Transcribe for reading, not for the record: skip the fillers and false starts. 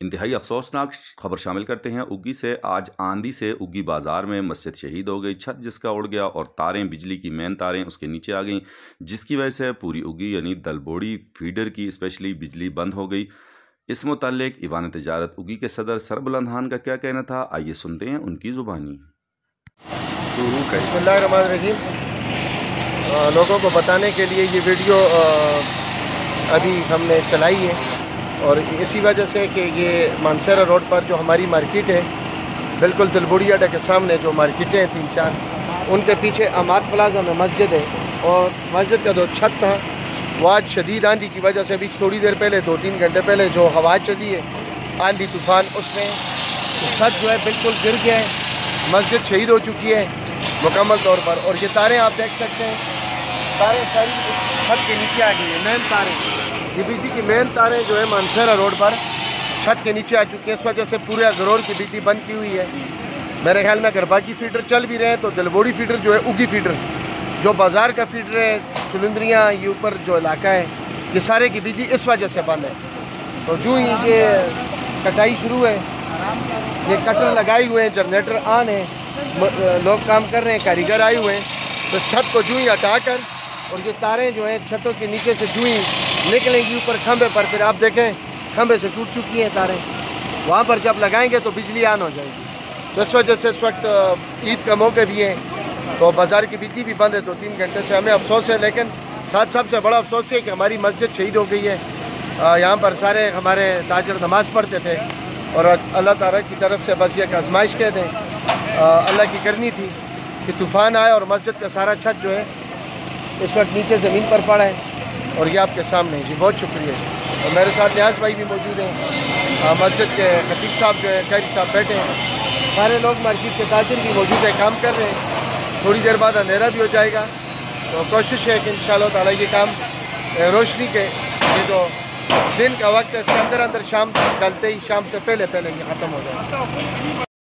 انتہائی افسوسناک خبر شامل کرتے ہیں اگی سے۔ آج آندھی سے اگی بازار میں مسجد شہید ہو گئی، چھت جس کا اڑ گیا اور تاریں، بجلی کی مین تاریں اس کے نیچے آ گئیں، جس کی وجہ سے پوری اگی یعنی دلبوڑی فیڈر کی اسپیشلی بجلی بند ہو گئی۔ اس متعلق ایوان تجارت اگی کے صدر سربلند خان کا کیا کہنا تھا، آئیے سنتے ہیں ان کی زبانی۔ بسم اللہ الرحمن الرحیم۔ لوگوں کو بتانے کے لیے یہ ویڈیو ابھی ہم نے چلائی ہے، اور اسی وجہ سے کہ یہ مانسیرا روڈ پر جو ہماری مارکیٹ ہے، بالکل دلبوڑی اڈا کے سامنے جو مارکیٹیں ہیں 3-4، ان کے پیچھے اماد پلازا میں مسجد ہے، اور مسجد کا جو چھت تھا وہ آج شدید آندھی کی وجہ سے ابھی تھوڑی دیر پہلے 2-3 گھنٹے پہلے جو ہوا چلی ہے آندھی طوفان، اس میں چھت جو ہے بالکل گر گیا ہے، مسجد شہید ہو چکی ہے مکمل طور پر۔ اور یہ تاریں آپ دیکھ سکتے ہیں، تاریں ساری چھت کے نیچے آ گئی ہیں، مین تاریں، یہ بجلی کی مین تاریں جو ہے مانسیرا روڈ پر چھت کے نیچے آ چکی ہے۔ اس وجہ سے پورے ضرور کی بجلی بند کی ہوئی ہے۔ میرے خیال میں اگر باقی فیڈر چل بھی رہے ہیں تو دلبوڑی فیڈر جو ہے، اگی فیڈر جو بازار کا فیڈر ہے، چلندریاں، یہ اوپر جو علاقہ ہے، یہ سارے کی بجلی اس وجہ سے بند ہے۔ تو جو ہی یہ کٹائی شروع ہے، یہ کٹر لگائے ہوئے ہیں، جنریٹر آن ہے، لوگ کام کر رہے ہیں، کاریگر آئے ہوئے ہیں، تو چھت کو جو ہی ہٹا کر، اور یہ تاریں جو ہیں چھتوں کے نیچے سے جو ہی نکلیں گی اوپر کھمبے پر، پھر آپ دیکھیں کھمبے سے ٹوٹ چکی ہیں تاریں، وہاں پر جب لگائیں گے تو بجلی آن ہو جائے گی۔ تو اس وجہ سے اس وقت عید کا موقع بھی ہے، تو بازار کی بجلی بھی بند ہے 2-3 گھنٹے سے۔ ہمیں افسوس ہے، لیکن ساتھ سب سے بڑا افسوس ہے کہ ہماری مسجد شہید ہو گئی ہے۔ یہاں پر سارے ہمارے تاجر نماز پڑھتے تھے، اور اللہ تعالیٰ کی طرف سے بس یہ ایک آزمائش کہہ دیں، اللہ کی کرنی تھی کہ طوفان آئے اور مسجد کا سارا چھت جو ہے اس وقت نیچے زمین پر پڑا ہے، اور یہ آپ کے سامنے ہے۔ جی بہت شکریہ۔ اور میرے ساتھ نیاز بھائی بھی موجود ہیں، مسجد کے خطیب صاحب جو ہے، قاری صاحب بیٹھے ہیں، سارے لوگ مارکیٹ کے تاجر بھی موجود ہیں، کام کر رہے ہیں۔ تھوڑی دیر بعد اندھیرا بھی ہو جائے گا، تو کوشش ہے کہ انشاءاللہ تعالیٰ یہ کام روشنی کے، یہ جو دن کا وقت ہے، اس کے اندر شام ڈلتے ہی، شام سے پہلے یہ ختم ہو جائے۔